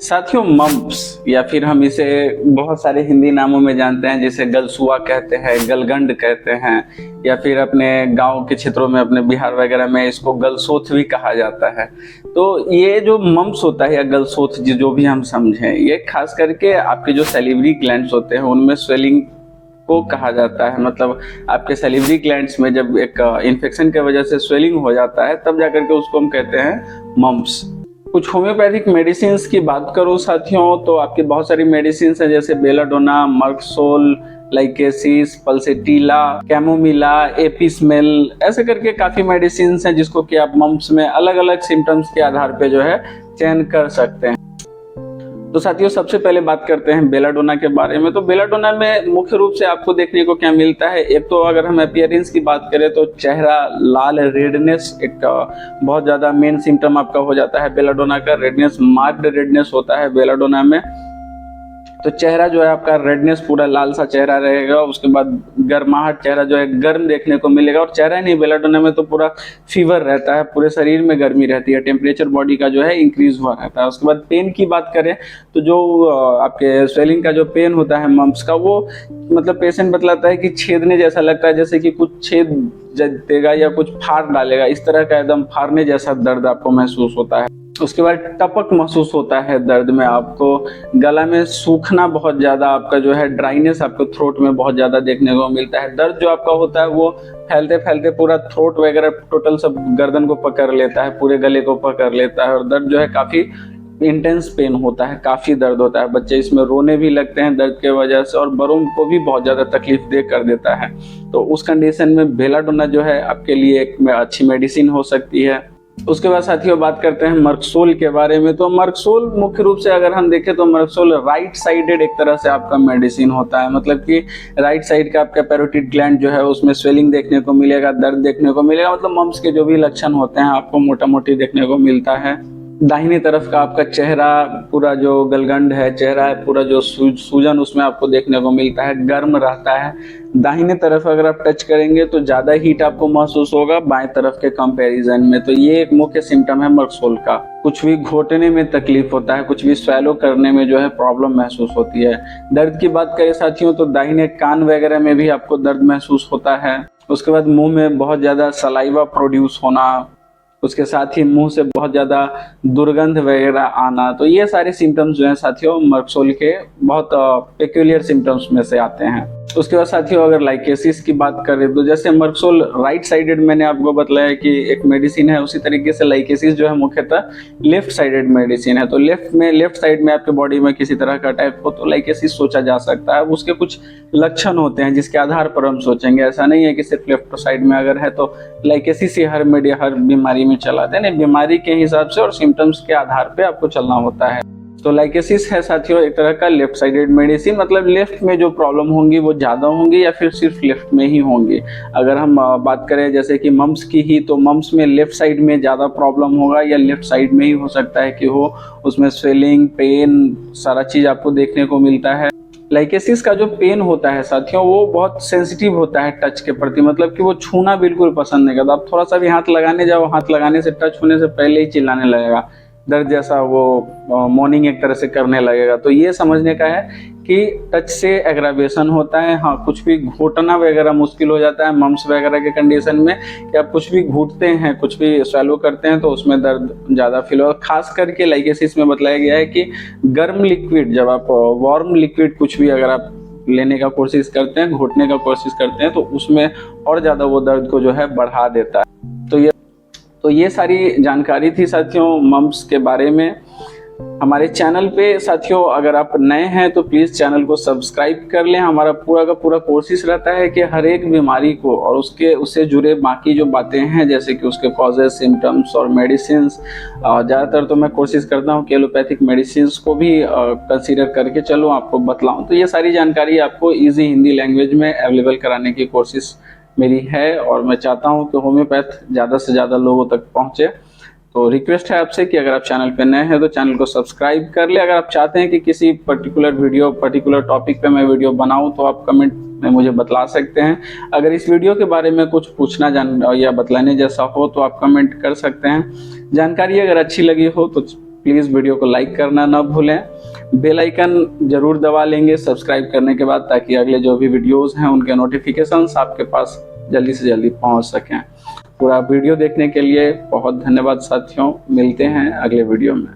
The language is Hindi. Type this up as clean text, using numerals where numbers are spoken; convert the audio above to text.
साथियों, मम्प्स या फिर हम इसे बहुत सारे हिंदी नामों में जानते हैं, जैसे गलसुआ कहते हैं, गलगंड कहते हैं, या फिर अपने गांव के क्षेत्रों में, अपने बिहार वगैरह में इसको गलसोथ भी कहा जाता है। तो ये जो मम्प्स होता है या गलसोथ जो भी हम समझें, ये खास करके आपके जो सैलिवरी ग्लैंड्स होते हैं उनमें स्वेलिंग को कहा जाता है। मतलब आपके सैलिवरी ग्लैंड्स में जब एक इन्फेक्शन की वजह से स्वेलिंग हो जाता है, तब जाकर के उसको हम कहते हैं मम्प्स। कुछ होम्योपैथिक मेडिसिन की बात करूं साथियों, तो आपकी बहुत सारी मेडिसिन है, जैसे बेलाडोना, मर्कसोल, लाइकेसिस, पल्सेटिला, कैमोमिला, एपिस्मेल, ऐसे करके काफी मेडिसिन हैं जिसको कि आप मम्प्स में अलग अलग सिम्टम्स के आधार पे जो है चयन कर सकते हैं। तो साथियों, सबसे पहले बात करते हैं बेलाडोना के बारे में। तो बेलाडोना में मुख्य रूप से आपको देखने को क्या मिलता है, एक तो अगर हम अपीयरेंस की बात करें तो चेहरा लाल, रेडनेस एक बहुत ज्यादा मेन सिम्टम आपका हो जाता है बेलाडोना का। रेडनेस, मार्क्ड रेडनेस होता है बेलाडोना में। तो चेहरा जो है आपका रेडनेस, पूरा लाल सा चेहरा रहेगा। उसके बाद गर्माहट, चेहरा जो है गर्म देखने को मिलेगा। और चेहरा नहीं, बेलाडोना में तो पूरा फीवर रहता है, पूरे शरीर में गर्मी रहती है, टेम्परेचर बॉडी का जो है इंक्रीज हुआ रहता है। उसके बाद पेन की बात करें तो जो आपके स्वेलिंग का जो पेन होता है मम्प्स का, वो मतलब पेशेंट बतलाता है कि छेदने जैसा लगता है, जैसे कि कुछ छेद देगा या कुछ फाड़ डालेगा, इस तरह का एकदम फाड़ने जैसा दर्द आपको महसूस होता है। उसके बाद टपक महसूस होता है दर्द में आपको। गला में सूखना बहुत ज्यादा, आपका जो है ड्राइनेस आपको थ्रोट में बहुत ज्यादा देखने को मिलता है। दर्द जो आपका होता है वो फैलते फैलते पूरा थ्रोट वगैरह टोटल सब गर्दन को पकड़ लेता है, पूरे गले को पकड़ लेता है। और दर्द जो है काफी इंटेंस पेन होता है, काफी दर्द होता है। बच्चे इसमें रोने भी लगते हैं दर्द के वजह से, और बड़ों को भी बहुत ज्यादा तकलीफ दे कर देता है। तो उस कंडीशन में बेलाडोना जो है आपके लिए एक अच्छी मेडिसिन हो सकती है। उसके बाद साथियों बात करते हैं मर्कसोल के बारे में। तो मर्कसोल मुख्य रूप से अगर हम देखें तो मर्कसोल राइट साइडेड एक तरह से आपका मेडिसिन होता है। मतलब कि राइट साइड का आपका पैरोटिड ग्लैंड जो है उसमें स्वेलिंग देखने को मिलेगा, दर्द देखने को मिलेगा। मतलब मम्प्स के जो भी लक्षण होते हैं आपको मोटा मोटी देखने को मिलता है। दाहिने तरफ का आपका चेहरा, पूरा जो गलगंड है, चेहरा है पूरा जो सूजन उसमें आपको देखने को मिलता है, गर्म रहता है। दाहिने तरफ अगर आप टच करेंगे तो ज्यादा हीट आपको महसूस होगा बाएं तरफ के कंपैरिजन में। तो ये एक मुख्य सिम्टम है मर्कसोल का। कुछ भी घोटने में तकलीफ होता है, कुछ भी स्वैलो करने में जो है प्रॉब्लम महसूस होती है। दर्द की बात करें साथियों तो दाहिने कान वगैरह में भी आपको दर्द महसूस होता है। उसके बाद मुंह में बहुत ज्यादा सलाइवा प्रोड्यूस होना, उसके साथ ही मुंह से बहुत ज्यादा दुर्गंध वगैरह आना। तो ये सारे सिम्टम्स जो हैं साथियों मर्कसोल के बहुत पेक्यूलियर सिम्टम्स में से आते हैं। उसके बाद साथियों अगर लाइकेसिस की बात करें तो जैसे मर्कसोल राइट साइडेड मैंने आपको बताया कि एक मेडिसिन है, उसी तरीके से लाइकेसिस जो है मुख्यतः लेफ्ट साइडेड मेडिसिन है। तो लेफ्ट साइड में आपके बॉडी में किसी तरह का अटैक हो तो लाइकेसिस सोचा जा सकता है। उसके कुछ लक्षण होते हैं जिसके आधार पर हम सोचेंगे। ऐसा नहीं है कि सिर्फ लेफ्ट साइड में अगर है तो लाइकेसिस ही हर बीमारी में चलाते हैं। नहीं, बीमारी के हिसाब से और सिम्टम्स के आधार पे आपको चलना होता है। तो लाइकेसिस है साथियों एक तरह का लेफ्ट साइडेड मेडिसिन। मतलब लेफ्ट में जो प्रॉब्लम होंगी वो ज्यादा होंगी या फिर सिर्फ लेफ्ट में ही होंगी। अगर हम बात करें जैसे कि मम्प्स की ही, तो मम्प्स में लेफ्ट साइड में ज्यादा प्रॉब्लम होगा, या लेफ्ट साइड में ही हो सकता है कि हो, उसमें स्वेलिंग, पेन, सारा चीज आपको देखने को मिलता है। लाइकेसिस का जो पेन होता है साथियों वो बहुत सेंसिटिव होता है टच के प्रति। मतलब कि वो छूना बिल्कुल पसंद नहीं करता। आप थोड़ा सा भी हाथ लगाने जाओ, हाथ लगाने से, टच होने से पहले ही चिल्लाने लगेगा, दर्द जैसा वो मॉर्निंग एक तरह से करने लगेगा। तो ये समझने का है कि टच से एग्रावेशन होता है। हाँ, कुछ भी घोटना वगैरह मुश्किल हो जाता है मम्प्स वगैरह के कंडीशन में, कि आप कुछ भी घूटते हैं, कुछ भी स्वैलो करते हैं तो उसमें दर्द ज़्यादा फील होगा। खास करके लाइकेसिस में बतलाया गया है कि गर्म लिक्विड, जब आप वार्म लिक्विड कुछ भी अगर आप लेने का कोशिश करते हैं, घोटने का कोशिश करते हैं, तो उसमें और ज़्यादा वो दर्द को जो है बढ़ा देता है। तो ये सारी जानकारी थी साथियों मम्प्स के बारे में। हमारे चैनल पे साथियों अगर आप नए हैं तो प्लीज़ चैनल को सब्सक्राइब कर लें। हमारा पूरा का पूरा कोशिश रहता है कि हर एक बीमारी को और उससे जुड़े बाकी जो बातें हैं, जैसे कि उसके कॉजेज, सिम्टम्स और मेडिसिन, ज़्यादातर तो मैं कोशिश करता हूँ कि एलोपैथिक मेडिसिन को भी कंसीडर करके चलो आपको बतलाऊँ। तो ये सारी जानकारी आपको ईजी हिंदी लैंग्वेज में अवेलेबल कराने की कोशिश मेरी है, और मैं चाहता हूँ कि होम्योपैथ ज़्यादा से ज़्यादा लोगों तक पहुँचे। तो रिक्वेस्ट है आपसे कि अगर आप चैनल पे नए हैं तो चैनल को सब्सक्राइब कर ले। अगर आप चाहते हैं कि किसी पर्टिकुलर टॉपिक पे मैं वीडियो बनाऊं तो आप कमेंट में मुझे बतला सकते हैं। अगर इस वीडियो के बारे में कुछ पूछना या बतलाने जैसा हो तो आप कमेंट कर सकते हैं। जानकारी अगर अच्छी लगी हो तो प्लीज़ वीडियो को लाइक करना ना भूलें, बेल आइकन ज़रूर दबा लेंगे सब्सक्राइब करने के बाद, ताकि अगले जो भी वीडियोज़ हैं उनके नोटिफिकेशंस आपके पास जल्दी से जल्दी पहुंच सकें। पूरा वीडियो देखने के लिए बहुत धन्यवाद साथियों, मिलते हैं अगले वीडियो में।